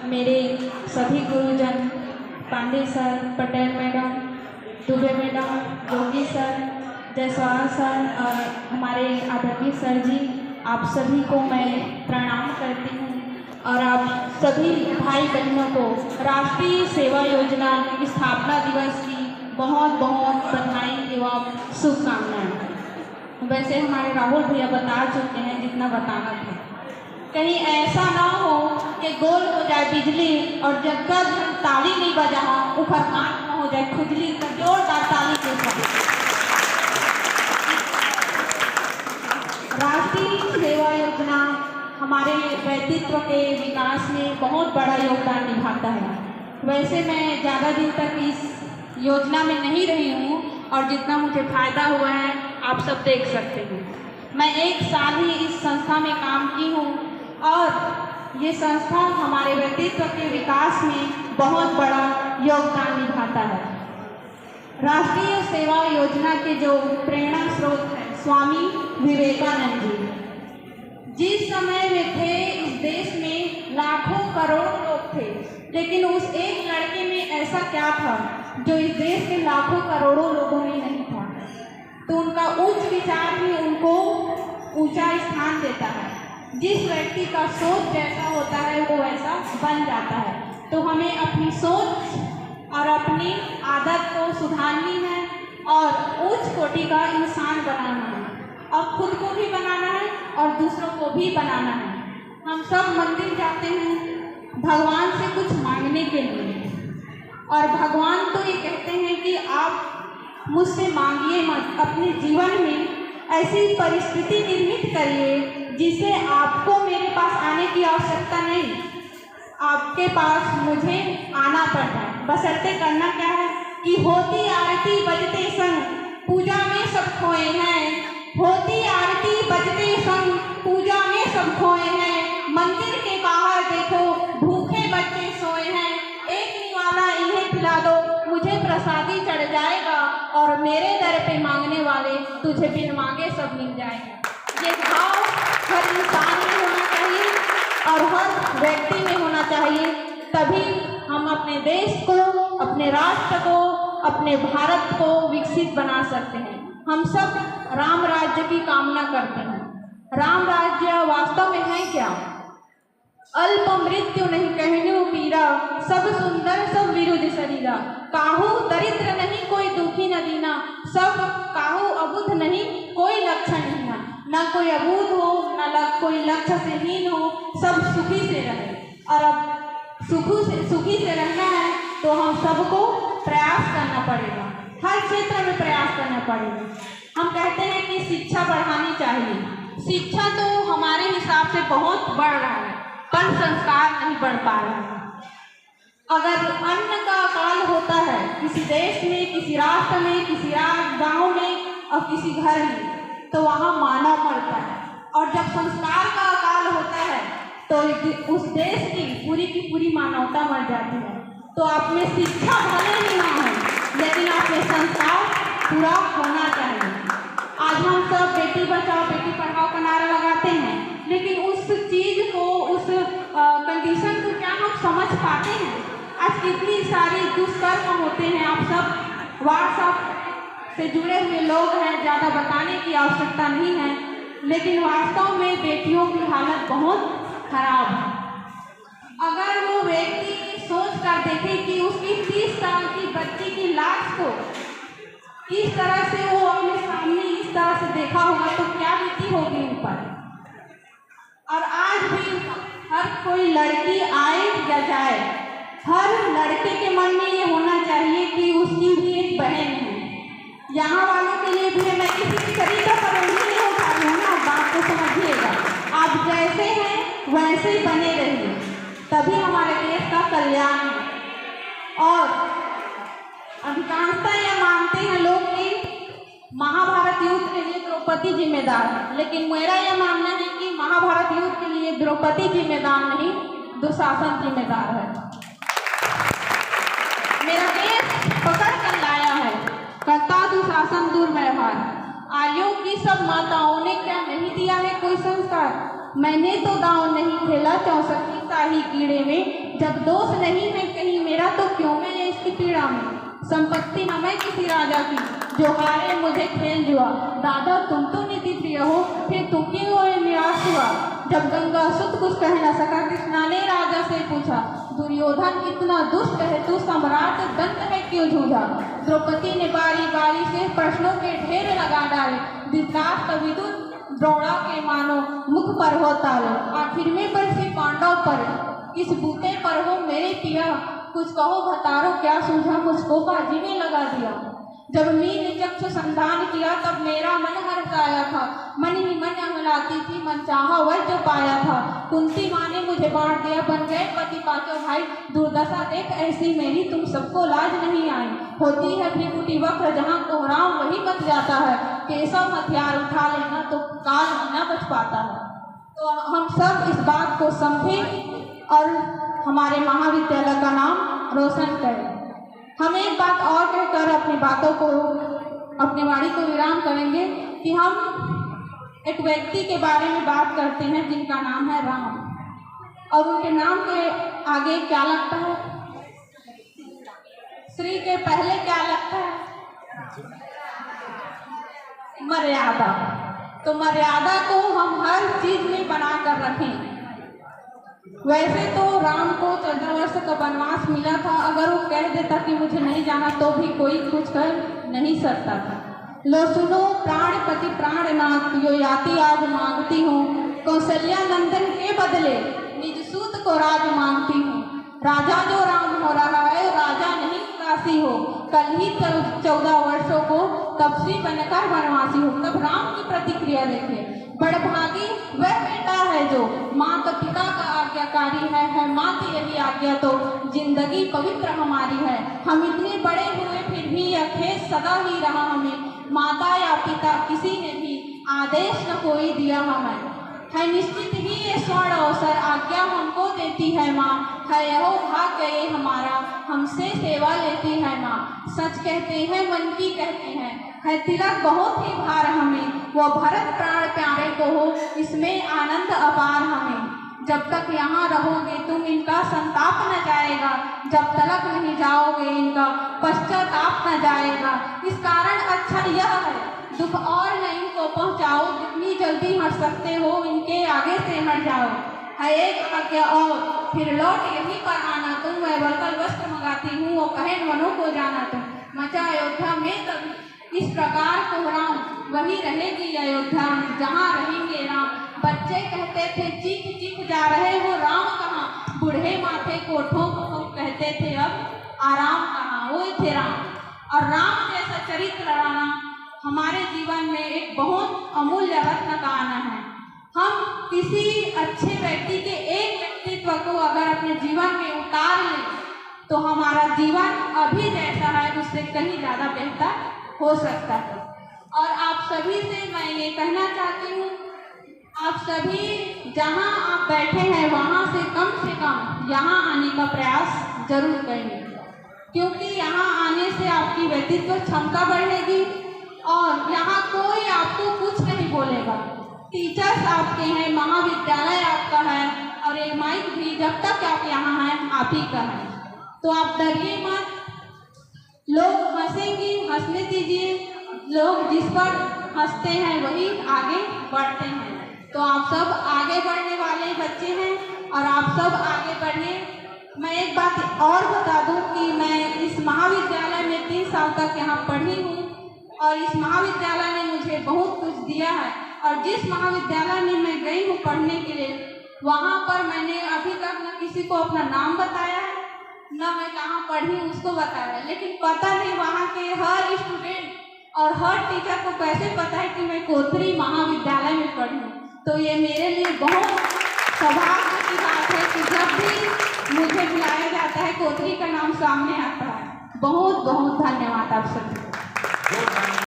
मेरे सभी गुरुजन, Pandey sir, Patel madam, Dubey madam, Yogi sir, Jaiswal sir और हमारे आदरणीय सर जी, आप सभी को मैं प्रणाम करती हूँ और आप सभी भाई बहनों को राष्ट्रीय सेवा योजना स्थापना दिवस की बहुत बहुत बधाई एवं शुभकामनाएं। वैसे हमारे राहुल भैया बता चुके हैं जितना बताना था। कहीं ऐसा ना हो कि गोल हो जाए बिजली और जब तक ताली नहीं बजा ऊपर कान न हो जाए खुजली, तो जोरदार ताली के साथ। राष्ट्रीय सेवा योजना हमारे व्यक्तित्व के विकास में बहुत बड़ा योगदान निभाता है। वैसे मैं ज़्यादा दिन तक इस योजना में नहीं रही हूँ और जितना मुझे फायदा हुआ है आप सब देख सकते हैं। मैं 1 साल ही इस संस्था में काम की हूँ और ये संस्था हमारे व्यक्तित्व के विकास में बहुत बड़ा योगदान निभाता है। राष्ट्रीय सेवा योजना के जो प्रेरणा स्रोत है स्वामी विवेकानंद जी, जिस समय वे थे इस देश में लाखों करोड़ों लोग थे, लेकिन उस एक लड़के में ऐसा क्या था जो इस देश के लाखों करोड़ों लोगों में नहीं था। तो उनका उच्च विचार ही उनको ऊंचा स्थान देता है। जिस व्यक्ति का सोच जैसा होता है वो वैसा बन जाता है। तो हमें अपनी सोच और अपनी आदत को सुधारनी है और उच्च कोटि का इंसान बनाना है और खुद को भी बनाना है और दूसरों को भी बनाना है। हम सब मंदिर जाते हैं भगवान से कुछ मांगने के लिए और भगवान तो ये कहते हैं कि आप मुझसे मांगिए मत, अपने जीवन में ऐसी परिस्थिति निर्मित करिए जिससे आपको मेरे पास आने की आवश्यकता नहीं, आपके पास मुझे आना पड़ता है। बशर्ते करना क्या है कि होती आरती बजते संग पूजा में सब खोए हैं, होती आरती बजते संग पूजा में सब खोए हैं, मंदिर के बाहर देखो भूखे बच्चे सोए हैं, एक निवाला इन्हें खिला दो मुझे प्रसादी चढ़ जाएगा और मेरे दर पे मांगने वाले तुझे बिन मांगे सब मिल जाएगा। ये भाव हर इंसान में होना चाहिए और हर व्यक्ति में होना चाहिए, तभी हम अपने देश को, अपने राष्ट्र को, अपने भारत को विकसित बना सकते हैं। हम सब राम राज्य की कामना करते हैं। राम राज्य वास्तव में है क्या? अल्प मृत्यु नहीं कहनु पीरा, सब सुंदर सब विरुद्ध शरीरा, काहू दरिद्र नहीं कोई दुखी न दीना, सब काहू अबुध नहीं कोई लक्षण हीना, न कोई अबूध हो न कोई लक्ष्य से हीन हो, सब सुखी से रहे। और अब सुखी से रहना है तो हम सबको प्रयास करना पड़ेगा, हर क्षेत्र में प्रयास करना पड़ेगा। हम कहते हैं कि शिक्षा बढ़ानी चाहिए, शिक्षा तो हमारे हिसाब से बहुत बढ़ रहा है पर संस्कार नहीं बढ़ पा रहा है। अगर अन्न का अकाल होता है किसी देश में, किसी राष्ट्र में, किसी गांव में और किसी घर में, तो वहाँ मानव मरता है। और जब संस्कार का अकाल होता है तो उस देश की पूरी मानवता मर जाती है। तो आप में शिक्षा भले ही ना हो लेकिन आप में संस्कार पूरा होना चाहिए। आज हम सब बेटी बचाओ बेटी पढ़ाओ का नारा लगाते हैं, लेकिन उस चीज़ को, उस कंडीशन को क्या हम समझ पाते हैं? आज कितनी सारी दुष्कर्म होते हैं। आप सब व्हाट्सएप से जुड़े हुए लोग हैं, ज़्यादा बताने की आवश्यकता नहीं है, लेकिन वास्तव में बेटियों की हालत बहुत खराब है। अगर वो व्यक्ति सोच कर देखे कि उसकी 30 साल की बच्ची की लाश को इस तरह से वो अपने सामने इस तरह से देखा होगा तो क्या बीती होगी ऊपर। और आज भी हर कोई लड़की आए या जाए, हर लड़के के मन में ये होना चाहिए कि उसकी भी एक बहन है। यहाँ वालों के लिए भी मैं किसी की तरीका पर नहीं उठा रही हूँ ना, बात को समझिएगा। आप जैसे हैं वैसे ही बने रहिए, तभी हमारे देश का कल्याण है। और अधिकांशतः यह मानते हैं लोग कि महाभारत युद्ध के लिए द्रौपदी जिम्मेदार है, लेकिन मेरा यह मानना है कि महाभारत युद्ध के लिए द्रौपदी जिम्मेदार नहीं, दुशासन जिम्मेदार है। मेरा देश पकड़ कर लाया है, करता दुशासन दुर्व्यवहार। आर्यों की सब माताओं ने क्या नहीं दिया है कोई संस्कार? मैंने तो दांव नहीं खेला 64 शाही कीड़े में। जब दोष नहीं है कहीं मेरा तो क्यों मैं इसकी पीड़ा में। संपत्ति न मैं किसी राजा की जो हारे मुझे खेल जुआ। दादा तुम तो नीति प्रिय हो फिर तुम क्यों निराश हुआ। जब गंगा सुत कुछ कह न सका कृष्णा ने राजा से पूछा। दुर्योधन इतना दुष्ट है तू सम्राट दंत में क्यों जूझा। द्रौपदी ने बारी बारी से प्रश्नों के ढेर लगा डाले। धृतराष्ट्र विदुर द्रोणा के मानो मुख पर हो ताले। आखिर में बरसे पांडव पर इस बूते पर हो मेरे पिया। कुछ कहो भतारो क्या सूझा मुझको बाजी में लगा दिया। जब नील चक्षु संधान किया तब मेरा मन हर्षाया था। मन ही मन अमलाती थी मन चाहा वह जो पाया था। कुंती माँ ने मुझे बांट दिया बन गए पति पांचों भाई। दुर्दशा देख ऐसी मेरी तुम सबको लाज नहीं आई। होती है भ्रिकुटी वक्र जहाँ कोहराम वही बच जाता है। केशव हथियार उठा लेना तो काल न बच पाता है। तो हम सब इस बात को समझें और हमारे महाविद्यालय का नाम रोशन करें। हम एक बात और कहकर अपनी बातों को अपनी वाणी को विराम करेंगे कि हम एक व्यक्ति के बारे में बात करते हैं जिनका नाम है राम। और उनके नाम के आगे क्या लगता है? श्री के पहले क्या लगता है? मर्यादा। तो मर्यादा को हम हर चीज में बना कर रखें। वैसे तो राम को 14 वर्ष का वनवास मिला था। अगर वो कह देता कि मुझे नहीं जाना तो भी कोई कुछ कर नहीं सकता था। लो सुनो प्राणपति प्राणनाथ यो याति आज मांगती हूँ। कौशल्या नंदन के बदले निज सूत को राज मांगती हूँ। राजा जो राम हो रहा है राजा नहीं काशी हो। कल ही 14 वर्षों को तपस्वी बनकर वनवासी हो। तब राम की प्रतिक्रिया देखे। बड़भागी वह बेटा है जो माँ का पिता का आज्ञाकारी है माँ की यही आज्ञा तो जिंदगी पवित्र हमारी है। हम इतने बड़े हुए फिर भी यह खेद सदा ही रहा हमें। माता या पिता किसी ने भी आदेश न कोई दिया हमें। है निश्चित ही ये स्वर्ण अवसर आज्ञा हमको देती है माँ। है यहो भाग्य ये हमारा हमसे सेवा लेती है माँ। सच कहते हैं मन की कहते हैं है तिलक बहुत ही भार हमें। वो भरत प्राण प्यारे को हो इसमें आनंद अपार हमें। जब तक यहाँ रहोगे तुम इनका संताप न जाएगा। जब तलक नहीं जाओगे इनका पश्चाताप न जाएगा। इस कारण अच्छा यह है दुख और न इनको पहुँचाओ। जितनी जल्दी हट सकते हो इनके आगे से हट जाओ। है एक आज्ञा और फिर लौट यहीं पर आना तुम। मैं बलकल वस्त्र मंगाती हूँ वो कहे मनों को जाना तुम। मचा अयोध्या में तब इस प्रकार को राम वही रहेगी अयोध्या जहाँ रहेंगे राम। बच्चे कहते थे चीख चीख जा रहे हो राम कहाँ। बूढ़े माथे कोठों को कहते थे अब आराम कहाँ। वो थे राम। और राम जैसा चरित्र लाना हमारे जीवन में एक बहुत अमूल्य रत्न का आना है। हम किसी अच्छे व्यक्ति के एक व्यक्तित्व को अगर अपने जीवन में उतार लें तो हमारा जीवन अभी जैसा है उससे कहीं ज़्यादा बेहतर हो सकता है। और आप सभी से मैं ये कहना चाहती हूँ आप सभी जहाँ आप बैठे हैं वहाँ से कम यहाँ आने का प्रयास जरूर करें। क्योंकि यहाँ आने से आपकी व्यक्तित्व क्षमता बढ़ेगी और यहाँ कोई आपको कुछ नहीं बोलेगा। टीचर्स आपके हैं महाविद्यालय आपका है और ये माइक भी जब तक आप यहाँ हैं आप ही का है। तो आप डरिए मत। लोग हंसेंगे हंसने दीजिए। लोग जिस पर हंसते हैं वही आगे बढ़ते हैं। तो आप सब आगे बढ़ने वाले बच्चे हैं और आप सब आगे बढ़िए। मैं एक बात और बता दूं कि मैं इस महाविद्यालय में 3 साल तक यहाँ पढ़ी हूँ और इस महाविद्यालय ने मुझे बहुत कुछ दिया है। और जिस महाविद्यालय में मैं गई हूँ पढ़ने के लिए वहाँ पर मैंने अभी तक न किसी को अपना नाम बताया है न मैं कहाँ पढ़ी उसको बताया है। लेकिन पता नहीं वहाँ के हर स्टूडेंट और हर टीचर को कैसे पता है कि मैं कोतरी महाविद्यालय में पढ़ी हूँ। तो ये मेरे लिए बहुत सौभाग्य की बात है कि जब भी मुझे बुलाया जाता है कोतरी का नाम सामने आता है। बहुत बहुत धन्यवाद आप सभी।